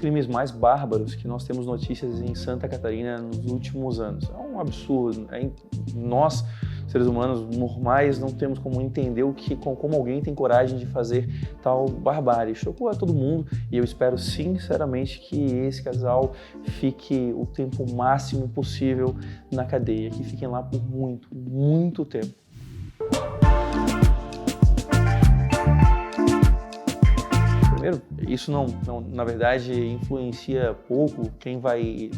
crimes mais bárbaros que nós temos notícias em Santa Catarina nos últimos anos. É um absurdo. Nós, seres humanos normais, não temos como entender como alguém tem coragem de fazer tal barbárie. Chocou a todo mundo e eu espero sinceramente que esse casal fique o tempo máximo possível na cadeia, que fiquem lá por muito, muito tempo. Primeiro, isso não, na verdade, influencia pouco quem vai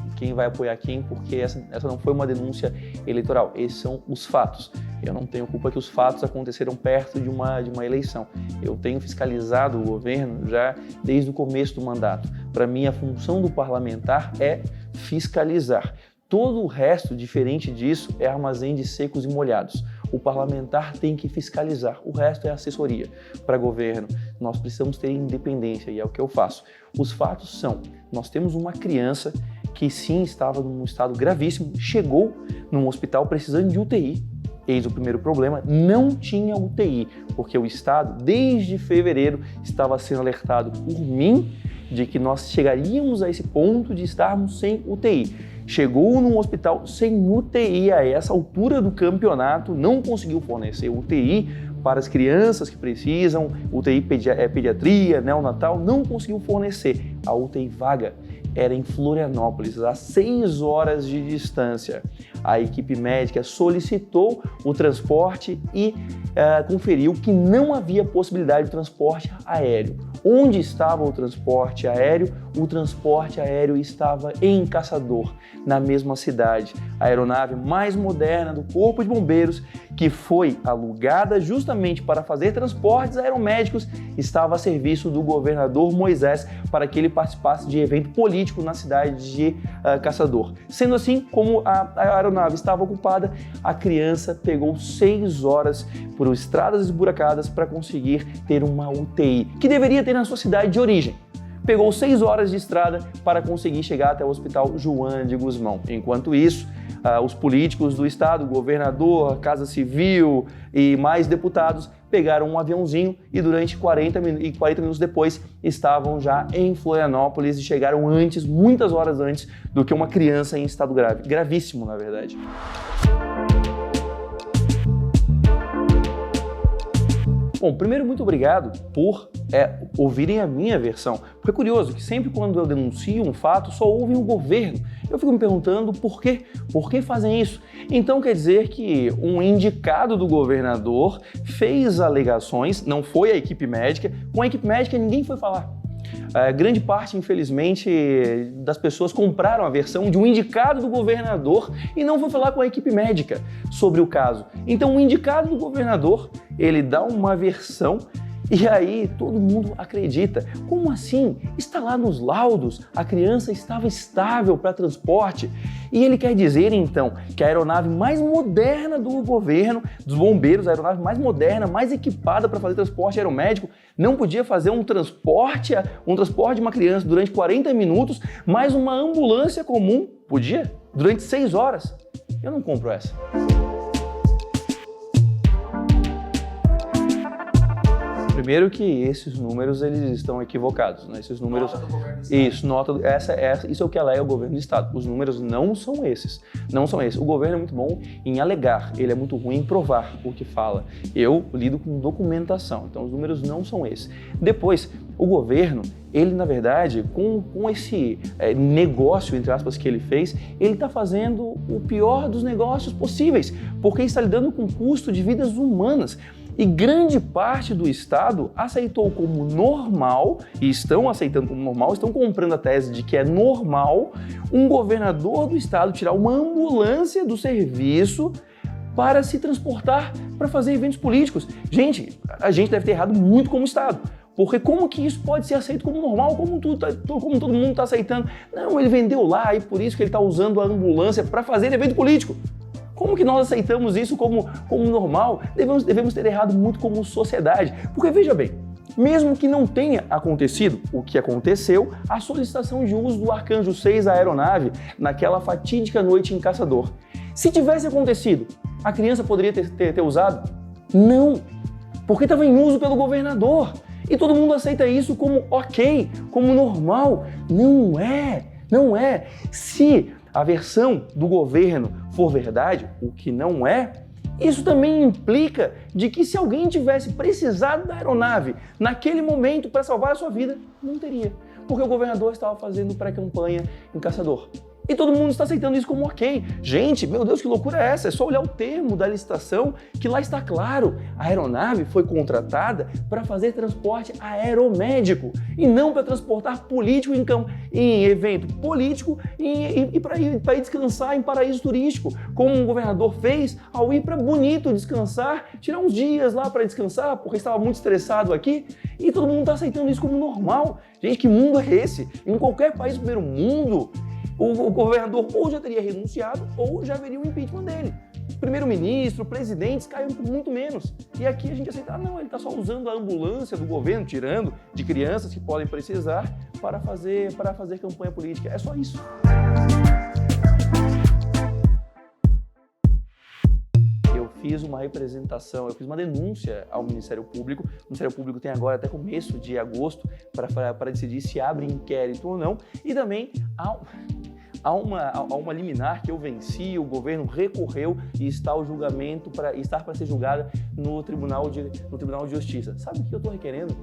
apoiar quem, porque essa não foi uma denúncia eleitoral, esses são os fatos. Eu não tenho culpa que os fatos aconteceram perto de uma eleição. Eu tenho fiscalizado o governo já desde o começo do mandato. Para mim, a função do parlamentar é fiscalizar. Todo o resto, diferente disso, é armazém de secos e molhados. O parlamentar tem que fiscalizar, o resto é assessoria para governo. Nós precisamos ter independência e é o que eu faço. Os fatos são, nós temos uma criança que sim estava num estado gravíssimo, chegou num hospital precisando de UTI. Eis o primeiro problema, não tinha UTI, porque o Estado, desde fevereiro, estava sendo alertado por mim de que nós chegaríamos a esse ponto de estarmos sem UTI. Chegou num hospital sem UTI a essa altura do campeonato, não conseguiu fornecer UTI para as crianças que precisam, UTI pediatria, neonatal, não conseguiu fornecer. A UTI vaga era em Florianópolis, a 6 horas de distância. A equipe médica solicitou o transporte e conferiu que não havia possibilidade de transporte aéreo. Onde estava o transporte aéreo? O transporte aéreo estava em Caçador, na mesma cidade. A aeronave mais moderna do Corpo de Bombeiros, que foi alugada justamente para fazer transportes aeromédicos, estava a serviço do governador Moisés para que ele participasse de evento político na cidade de Caçador. Sendo assim, como a aeronave estava ocupada, a criança pegou 6 horas por estradas esburacadas para conseguir ter uma UTI, que deveria ter na sua cidade de origem. Pegou 6 horas de estrada para conseguir chegar até o Hospital João de Guzmão. Enquanto isso, os políticos do estado, o governador, a Casa Civil e mais deputados pegaram um aviãozinho e durante 40 minutos depois estavam já em Florianópolis e chegaram antes, muitas horas antes do que uma criança em estado grave, gravíssimo na verdade. Bom, primeiro, muito obrigado por ouvirem a minha versão. Porque é curioso que sempre quando eu denuncio um fato, só ouvem o governo. Eu fico me perguntando por quê? Por que fazem isso? Então quer dizer que um indicado do governador fez alegações, não foi a equipe médica, com a equipe médica ninguém foi falar. Grande parte, infelizmente, das pessoas compraram a versão de um indicado do governador e não foi falar com a equipe médica sobre o caso. Então, o indicado do governador, ele dá uma versão e aí todo mundo acredita. Como assim? Está lá nos laudos, a criança estava estável para transporte. E ele quer dizer, então, que a aeronave mais moderna do governo, dos bombeiros, a aeronave mais moderna, mais equipada para fazer transporte aeromédico, não podia fazer um transporte de uma criança durante 40 minutos, mas uma ambulância comum podia? Durante 6 horas? Eu não compro essa. Primeiro que esses números eles estão equivocados, né? Esses números, nota do governo do estado. Isso é o que alega o governo do estado. Os números não são esses, O governo é muito bom em alegar, ele é muito ruim em provar o que fala. Eu lido com documentação, então os números não são esses. Depois, o governo, ele na verdade, com esse negócio, entre aspas, que ele fez, ele está fazendo o pior dos negócios possíveis, porque está lidando com o custo de vidas humanas. E grande parte do Estado aceitou como normal, e estão aceitando como normal, estão comprando a tese de que é normal um governador do Estado tirar uma ambulância do serviço para se transportar para fazer eventos políticos. Gente, a gente deve ter errado muito como Estado. Porque como que isso pode ser aceito como normal, como todo mundo está aceitando? Não, ele vendeu lá e por isso que ele está usando a ambulância para fazer evento político. Como que nós aceitamos isso como normal? Devemos ter errado muito como sociedade. Porque veja bem, mesmo que não tenha acontecido o que aconteceu, a solicitação de uso do Arcanjo 6 da aeronave naquela fatídica noite em Caçador. Se tivesse acontecido, a criança poderia ter usado? Não, porque estava em uso pelo governador. E todo mundo aceita isso como ok, como normal. Não é, não é. Se a versão do governo for verdade, o que não é, isso também implica de que se alguém tivesse precisado da aeronave naquele momento para salvar a sua vida, não teria. Porque o governador estava fazendo pré-campanha em Caçador. E todo mundo está aceitando isso como ok. Gente, meu Deus, que loucura é essa? É só olhar o termo da licitação que lá está claro. A aeronave foi contratada para fazer transporte aeromédico e não para transportar político em evento político e para ir descansar em paraíso turístico, como um governador fez ao ir para Bonito descansar, tirar uns dias lá para descansar porque estava muito estressado aqui e todo mundo está aceitando isso como normal. Gente, que mundo é esse? Em qualquer país do primeiro mundo, o governador ou já teria renunciado ou já haveria o impeachment dele. Primeiro-ministro, presidentes caíram por muito menos. E aqui a gente aceita, não, ele está só usando a ambulância do governo, tirando de crianças que podem precisar para fazer campanha política. É só isso. Eu fiz uma representação, eu fiz uma denúncia ao Ministério Público. O Ministério Público tem agora até começo de agosto para decidir se abre inquérito ou não. E também há uma liminar que eu venci, o governo recorreu e está o julgamento para ser julgada no Tribunal de Justiça. Sabe o que eu estou requerendo?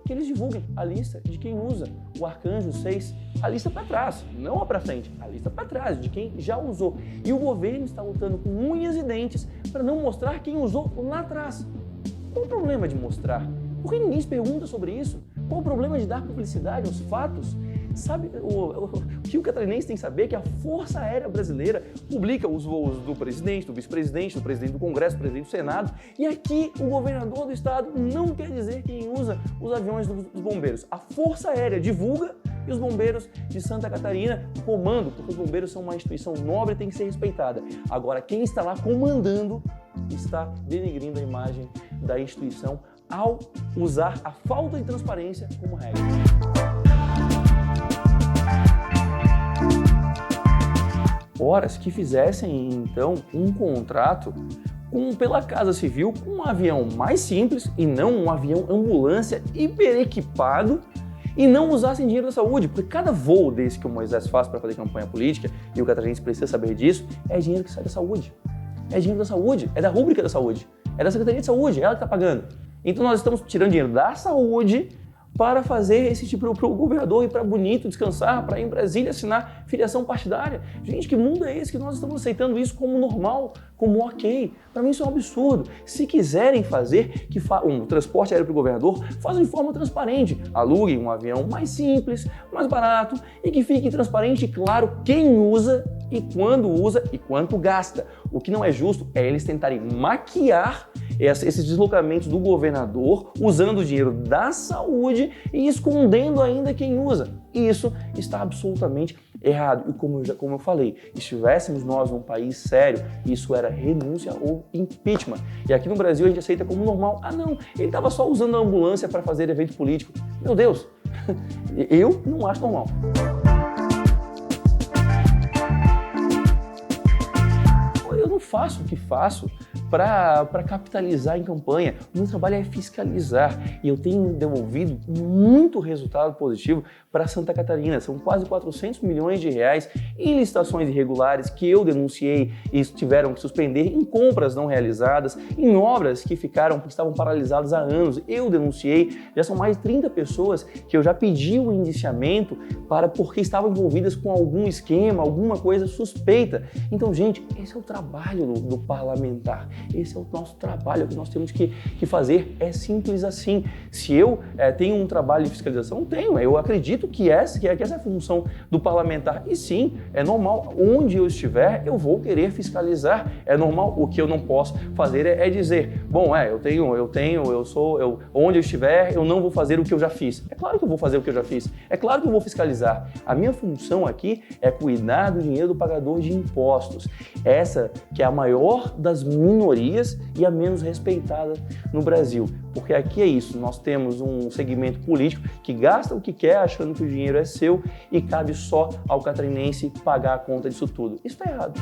Que eles divulguem a lista de quem usa o Arcanjo 6, a lista para trás, não a para frente, a lista para trás, de quem já usou. E o governo está lutando com unhas e dentes para não mostrar quem usou lá atrás. Qual o problema de mostrar? Por que ninguém se pergunta sobre isso? Qual o problema de dar publicidade aos fatos? Sabe, o que o catarinense tem que saber é que a Força Aérea Brasileira publica os voos do presidente, do vice-presidente, do presidente do Congresso, do presidente do Senado, e aqui o governador do estado não quer dizer quem usa os aviões dos bombeiros. A Força Aérea divulga e os bombeiros de Santa Catarina comandam, porque os bombeiros são uma instituição nobre e tem que ser respeitada. Agora, quem está lá comandando está denegrindo a imagem da instituição ao usar a falta de transparência como regra. Horas que fizessem, então, um contrato pela Casa Civil com um avião mais simples e não um avião ambulância hiper equipado e não usassem dinheiro da saúde, porque cada voo desse que o Moisés faz para fazer campanha política, e o catarinense precisa saber disso, é dinheiro que sai da saúde. É dinheiro da saúde, é da rúbrica da saúde, é da Secretaria de Saúde, é ela que está pagando. Então nós estamos tirando dinheiro da saúde para fazer esse tipo para o governador ir para Bonito descansar, para ir em Brasília assinar filiação partidária. Gente, que mundo é esse que nós estamos aceitando isso como normal, como ok? Para mim isso é um absurdo. Se quiserem fazer um transporte aéreo para o governador, façam de forma transparente. Aluguem um avião mais simples, mais barato e que fique transparente e claro quem usa e quando usa e quanto gasta. O que não é justo é eles tentarem maquiar esses deslocamentos do governador usando o dinheiro da saúde e escondendo ainda quem usa. Isso está absolutamente errado. E como eu falei, estivéssemos nós num país sério, isso era renúncia ou impeachment. E aqui no Brasil a gente aceita como normal. Ah não, ele estava só usando a ambulância para fazer evento político. Meu Deus, eu não acho normal. Eu não faço o que faço para capitalizar em campanha. O meu trabalho é fiscalizar e eu tenho devolvido muito resultado positivo para Santa Catarina. São quase 400 milhões de reais em licitações irregulares que eu denunciei e tiveram que suspender, em compras não realizadas, em obras que estavam paralisadas há anos. Eu denunciei, já são mais de 30 pessoas que eu já pedi o indiciamento porque estavam envolvidas com algum esquema, alguma coisa suspeita. Então, gente, esse é o trabalho do parlamentar. Esse é o nosso trabalho, o que nós temos que fazer. É simples assim. Se eu tenho um trabalho de fiscalização, eu acredito que essa é a função do parlamentar. E sim, é normal, onde eu estiver, eu vou querer fiscalizar. É normal, o que eu não posso fazer é dizer, bom, onde eu estiver, eu não vou fazer o que eu já fiz. É claro que eu vou fazer o que eu já fiz. É claro que eu vou fiscalizar. A minha função aqui é cuidar do dinheiro do pagador de impostos. Essa que é a maior das minorias e a menos respeitada no Brasil. Porque aqui é isso, nós temos um segmento político que gasta o que quer achando que o dinheiro é seu e cabe só ao catarinense pagar a conta disso tudo. Isso está errado.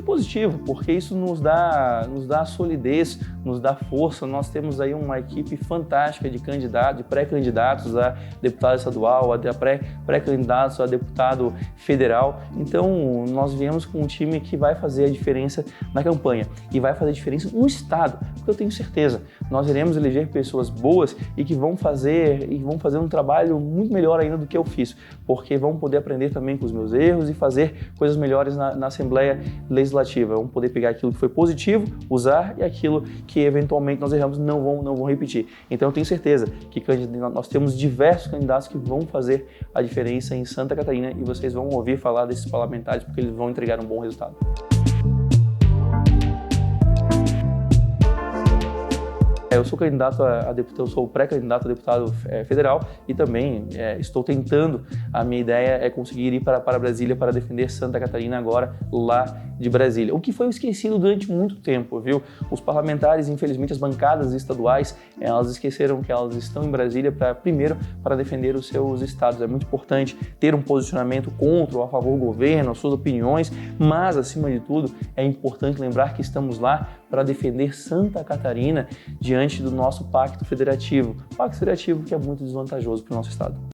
positivo, porque isso nos dá solidez, nos dá força. Nós temos aí uma equipe fantástica de candidatos, de pré-candidatos a deputado estadual, a pré-candidatos a deputado federal. Então, nós viemos com um time que vai fazer a diferença na campanha e vai fazer a diferença no estado, porque eu tenho certeza, nós iremos eleger pessoas boas e que vão fazer um trabalho muito melhor ainda do que eu fiz, porque vão poder aprender também com os meus erros e fazer coisas melhores na Assembleia Legislativa. Vão poder pegar aquilo que foi positivo, usar, e aquilo que eventualmente nós erramos não vão repetir. Então eu tenho certeza que nós temos diversos candidatos que vão fazer a diferença em Santa Catarina, e vocês vão ouvir falar desses parlamentares porque eles vão entregar um bom resultado. Eu sou candidato a deputado, eu sou pré-candidato a deputado federal e também estou tentando, a minha ideia é conseguir ir para Brasília para defender Santa Catarina agora lá de Brasília. O que foi esquecido durante muito tempo, viu? Os parlamentares, infelizmente, as bancadas estaduais, elas esqueceram que elas estão em Brasília primeiro para defender os seus estados. É muito importante ter um posicionamento contra ou a favor do governo, as suas opiniões, mas, acima de tudo, é importante lembrar que estamos lá para defender Santa Catarina diante do nosso pacto federativo. Pacto federativo que é muito desvantajoso para o nosso estado.